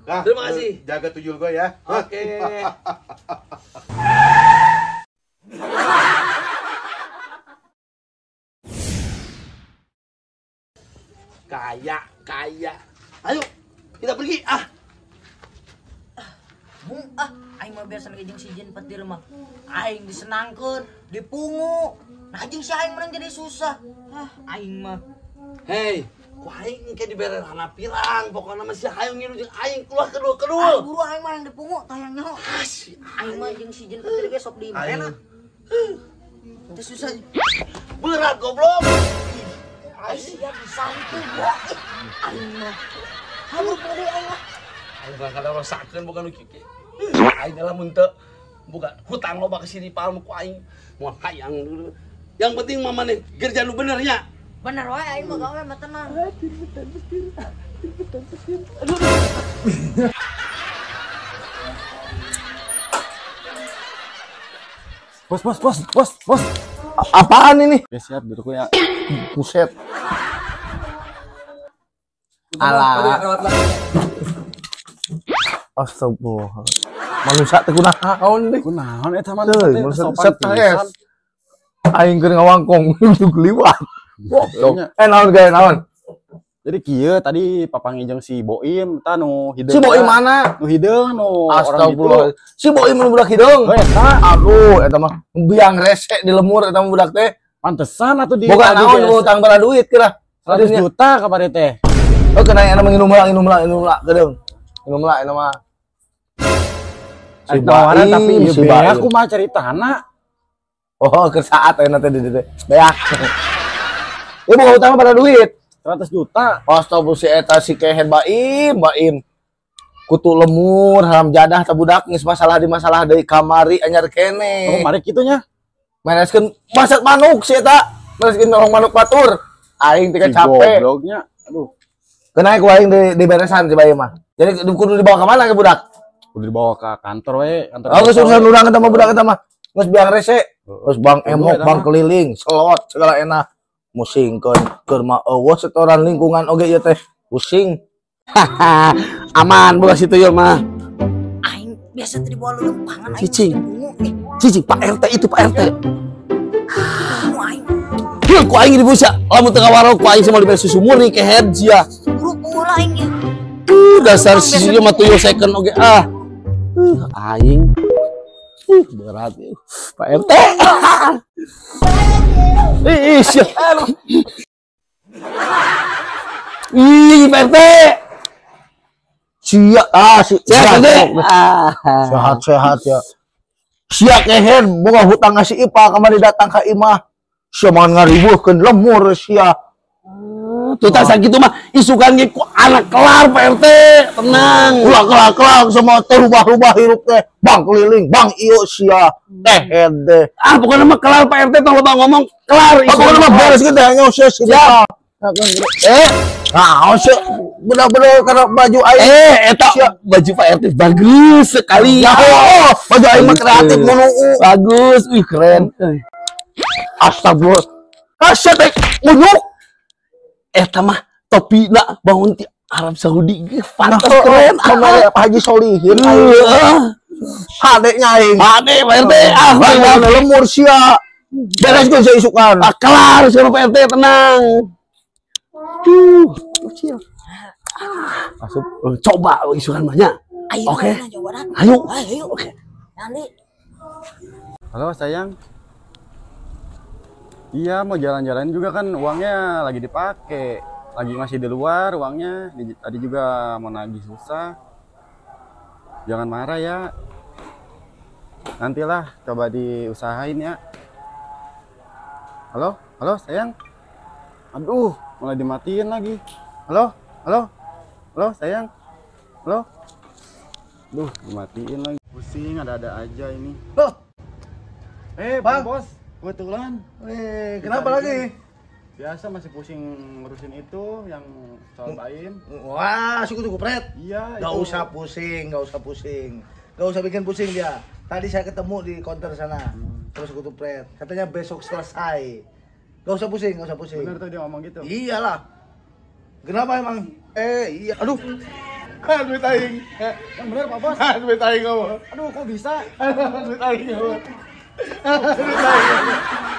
Nah, terima kasih. Jaga tuyul gue ya. Oke. Kaya. Ayo, kita pergi. Aing mah biasa ngejeng si Jin pet di rumah. Aing disenangkeun, dipungu. Nah jeung si aing menang jadi susah. Aing mah. Hei, ku aing ke dibere hana pirang, pokokna mah si hayang ngilu jeung aing keluar kedua. Buru aing mah yang dipungu tayang nyaho. Si Aing mah jeung si Jin pet di ge sok di mana. Teu susah. berat goblok. Aing siap disantuy, bro. Aing mah. Hamur pade aing mah. Aing bakal kada rasakeun bukan nu kieu. Aing dalam teu bukan hutang loba ke sini palem ku aing moal hayang dulu. Yang penting mah maneh kerja nu bener nya. Bener wae aing mah gawe mah tenang. Bos. Apaan ini? Ya siap duduk ya. Buset. Alah. Astagfirullah. Manusia teh kunaon deui? Kunaon eta mah Teuy, manusia stres. Aing keur ngawangkong untuk liwat. Naon? Jadi kieu tadi papangi jeung si Boim eta nu hideung. Si Boim mana? Nu hideung nu Astagfirullah. Si Boim nu budak hideung. Eta Aduh, eta mah biang rese di lemur eta mah budak teh. pantesan atuh di Boga naon utang bala duit kira. 100 juta kabare teh. Oh kena yang nginum lah gedeung. Nginum lah eta mah. Si Baim tapi ieu si beak Baim. aku mah caritana. Oh, keur saat ayeuna teh di dieu. Beak. Ieu boga utang pada duit. 100 juta. Astagfirullah si eta si kehen Baim. Kutu lemur haram jadah teh budak geus masalah di masalah deui kamari anyar kene. Oh, mari kitu nya. Maneskeun masak manuk si eta. Maneskeun nolong manuk batur. Aing teh capek. Gobloknya. Aduh. Kenapa ku aing di beresan si Baim mah. Jadi kudu dibawa ke mana ke budak? Udah dibawa ke kantor we, kantor. Oh, geus urusan urang eta mah budak eta mah. Geus biang rese. Geus bang emok, bang keliling, selot segala enak. Musingkeun keur mah eueuh setoran lingkungan oge ieu teh. Pusing. Aman boga situ yeuh mah. Aing biasa teh dibawa lempangan aing. Cicing Pak RT itu Pak RT. Aing. Yeuh ku aing dibusa. Lamun teu ngawarok ku aing sama dibere susu murni ke head sia. Buru pura aing ge. Dasar si mah tuyul second oge aing berat Pak RT. Ih, sia. Ih, Pak RT. Sehat ya. Sia kehen boga hutang ngasih Ipa kamari datang ka imah. Sia mangan ngaribuhkeun lemur sia. Tuh tak sakitu mah isukan ge ku anak kelar Pak RT. Tenang. Ulah kelar semua teh rubah-rubah hirup teh. Bang keliling, bang ieu sia. Hede. Pokoknya mah kelar Pak RT tong loba ngomong kelar. Pokoknya mah beres kitu nya sia sia. Nah, sia bener-bener karena baju aing. Eta baju Pak RT bagus sekali. Baju aing mah kreatif mono. Bagus, keren. Astagfirullah. Sia teh munyuk. Eta mah topina bangun ti Arab Saudi ge pantas keren. Kamari Pak Haji Solihin. Hadenya aing. Ade Pak RT. Bang lemur sia. Beres geus isukan. Kelar sama Pak RT tenang. Kecil. Asup. Coba isukan banyak. Oke. Ayo. Oke. Nanti. Halo sayang. Iya mau jalan-jalan juga kan uangnya lagi dipakai, lagi masih di luar uangnya. Tadi juga mau nagih susah. Jangan marah ya. Nantilah coba diusahain ya. Halo sayang. Aduh mulai dimatiin lagi. Halo sayang. Halo. Duh dimatiin lagi. Pusing ada-ada aja ini. Loh. Bang bos. Kebetulan. Kenapa lagi? Biasa masih pusing ngurusin itu yang soal Baim. Wah, suku pret. Iya. Gak usah pusing. Gak usah bikin pusing dia. Tadi saya ketemu di counter sana. Terus suku pret. Katanya besok selesai. Gak usah pusing. Bener tuh dia ngomong gitu. Iyalah. Kenapa emang? Iya. Aduh. Duit aing. Yang bener Pak Bos. Duit aing kamu. Aduh kok bisa? Duit aing kamu. Duit aing.